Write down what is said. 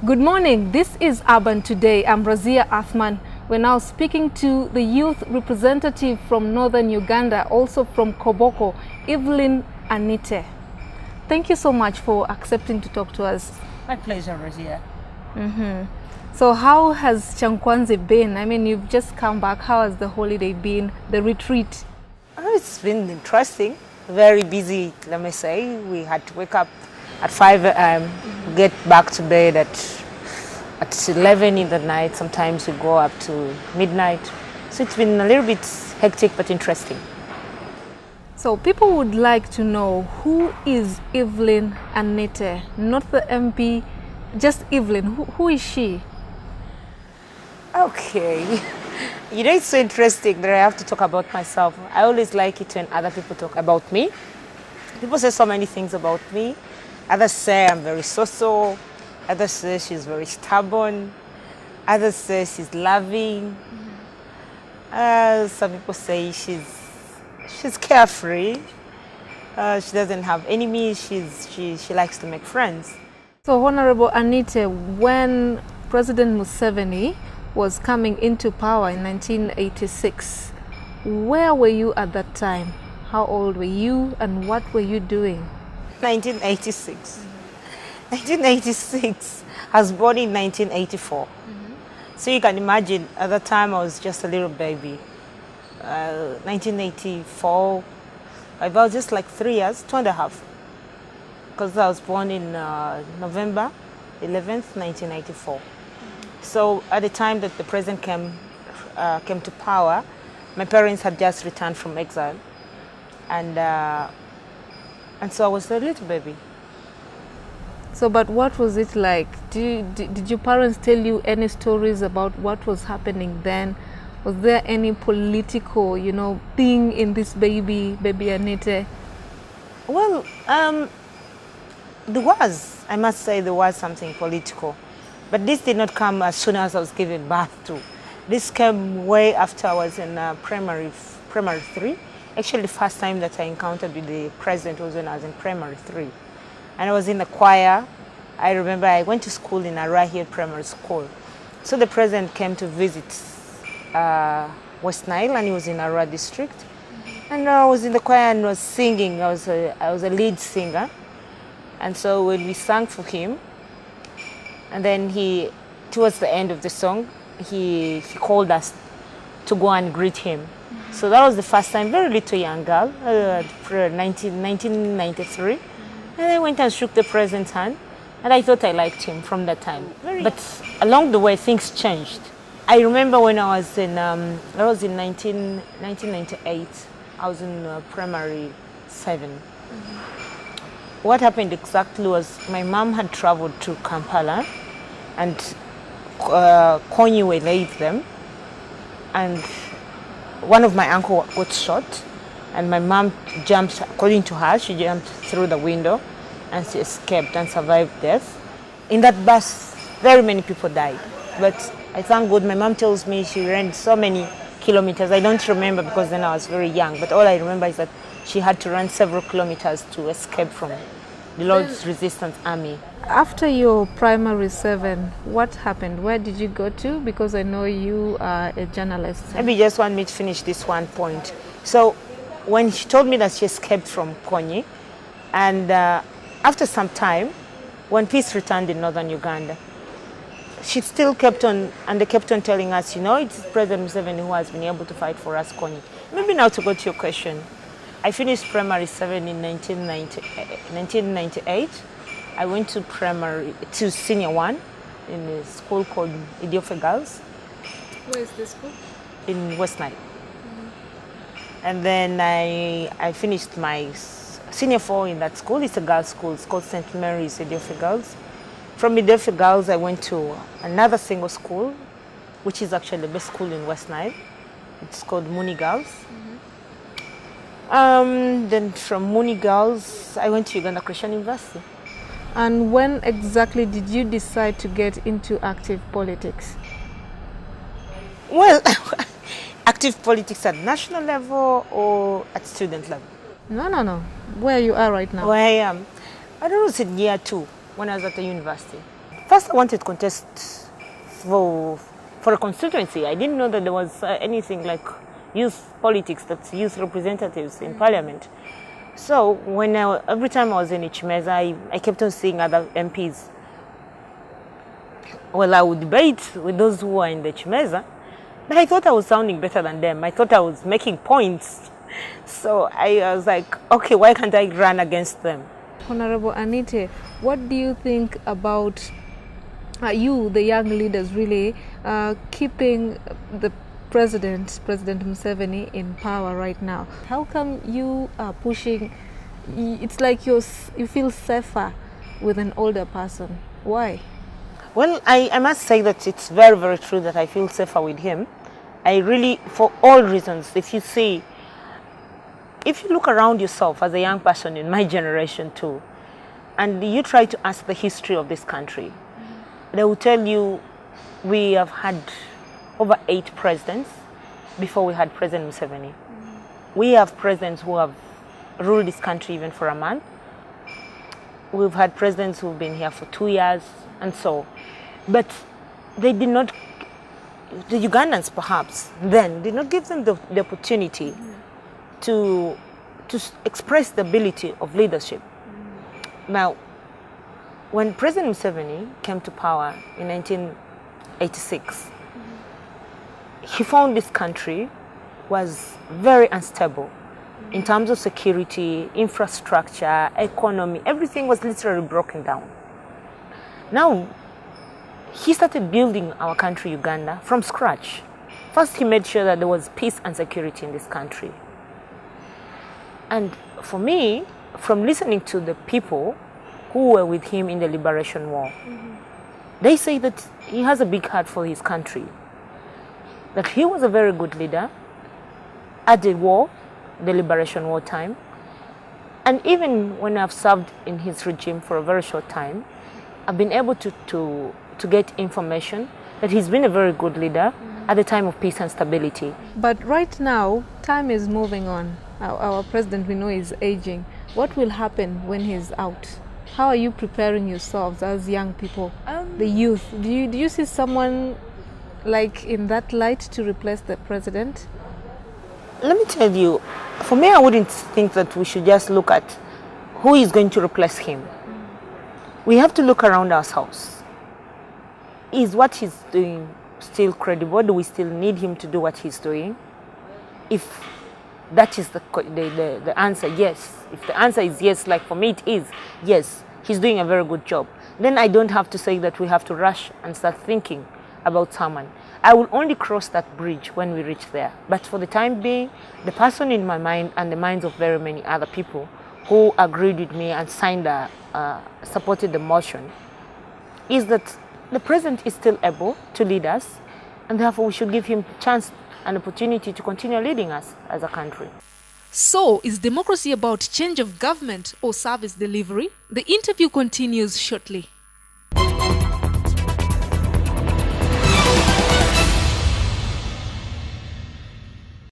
Good morning, this is Urban Today. I'm Razia Athman. We're now speaking to the youth representative from northern Uganda, also from Koboko, Evelyn Anite. Thank you so much for accepting to talk to us. My pleasure, Razia. So how has Kyankwanzi been? I mean, you've just come back. How has the holiday been, the retreat? Oh, it's been interesting, very busy, let me say. We had to wake up at 5 a.m., get back to bed at 11 in the night. Sometimes we go up to midnight. So it's been a little bit hectic but interesting. So people would like to know, who is Evelyn Anite? Not the MP, just Evelyn. Who is she? Okay. You know, it's so interesting that I have to talk about myself. I always like it when other people talk about me. People say so many things about me. Others say I'm very social. Others say she's very stubborn. Others say she's loving. Some people say she's carefree. She doesn't have enemies. She likes to make friends. So, Honorable Anite, when President Museveni was coming into power in 1986, where were you at that time? How old were you and what were you doing? 1986. 1986. I was born in 1984. So you can imagine, at that time I was just a little baby. 1984, I was just like 3 years, 2.5. Because I was born in November 11th, 1994. So at the time that the president came to power, my parents had just returned from exile. And so I was a little baby. So, but what was it like? Did your parents tell you any stories about what was happening then? Was there any political, thing in this baby Anite? Well, there was. I must say there was something political. But this did not come as soon as I was given birth to. This came way after I was in primary 3. Actually, the first time that I encountered with the president was when I was in primary 3. And I was in the choir. I remember I went to school in Arahir Primary School. So the president came to visit West Nile, and he was in Arua district. And I was in the choir and was singing. I was a lead singer. And so when we sang for him, and then towards the end of the song, he called us to go and greet him. So that was the first time, very little young girl, 1993. And I went and shook the president's hand, and I thought I liked him from that time. But along the way, things changed. I remember when I was in 1998, I was in primary 7. What happened exactly was my mom had traveled to Kampala, and Konyi waylaid them, and one of my uncle got shot, and my mom jumped, according to her, she jumped through the window and she escaped and survived death. In that bus, very many people died. But I thank God, my mom tells me she ran so many kilometers. I don't remember because then I was very young, but all I remember is that she had to run several kilometers to escape from the Lord's Resistance Army. After your primary 7, what happened? Where did you go to? Because I know you are a journalist. Maybe you just want me to finish this one point. So when she told me that she escaped from Konyi, and after some time, when peace returned in northern Uganda, she still kept on, and they kept on telling us, it's President Museveni who has been able to fight for us, Konyi. Maybe now to go to your question. I finished primary 7 in 1998. I went to senior 1 in a school called Idiofe Girls. Where is this school? In West Nile. And then I finished my senior 4 in that school. It's a girls' school. It's called St. Mary's Idiofe Girls. From Idiofe Girls, I went to another single school, which is actually the best school in West Nile. It's called Muni Girls. Then from Muni Girls, I went to Uganda Christian University. And when exactly did you decide to get into active politics? Well, active politics at national level or at student level? No. Where you are right now? Where I am. I don't know, it's in year 2 when I was at the university. first I wanted to contest for a constituency. I didn't know that there was anything like youth politics, that's youth representatives in parliament. So when every time I was in Ichimeza, I kept on seeing other MPs. Well, I would debate with those who were in the Ichimeza, but I thought I was sounding better than them. I thought I was making points. So I was like, okay, why can't I run against them? Honorable Anite, what do you think about you, the young leaders, really keeping the President Museveni in power right now? How come you are pushing? It's like you feel safer with an older person. Why? Well, I must say that it's very, very true that I feel safer with him. I really, for all reasons, if you look around yourself as a young person in my generation too, and you try to ask the history of this country, they will tell you we have had over 8 presidents before we had President Museveni. We have presidents who have ruled this country even for a month. We've had presidents who've been here for 2 years and so. But they did not, the Ugandans perhaps then, did not give them the opportunity to express the ability of leadership. Now, when President Museveni came to power in 1986, he found this country was very unstable in terms of security, infrastructure, economy. Everything was literally broken down. Now, he started building our country, Uganda, from scratch. First, he made sure that there was peace and security in this country. And for me, from listening to the people who were with him in the Liberation War, they say that he has a big heart for his country, that he was a very good leader at the war, the Liberation War time, and even when I've served in his regime for a very short time, I've been able to get information that he's been a very good leader at the time of peace and stability. But right now, time is moving on. Our president, we know, is aging. What will happen when he's out? How are you preparing yourselves as young people, the youth? Do you see someone like in that light to replace the president? Let me tell you, for me, I wouldn't think that we should just look at who is going to replace him. We have to look around ourselves. Is what he's doing still credible? Do we still need him to do what he's doing? If that is the answer, yes. If the answer is yes, like for me it is, yes, he's doing a very good job, then I don't have to say that we have to rush and start thinking about someone. I will only cross that bridge when we reach there. But for the time being, the person in my mind and the minds of very many other people who agreed with me and supported the motion is that the president is still able to lead us, and therefore we should give him a chance and opportunity to continue leading us as a country. So, is democracy about change of government or service delivery? The interview continues shortly.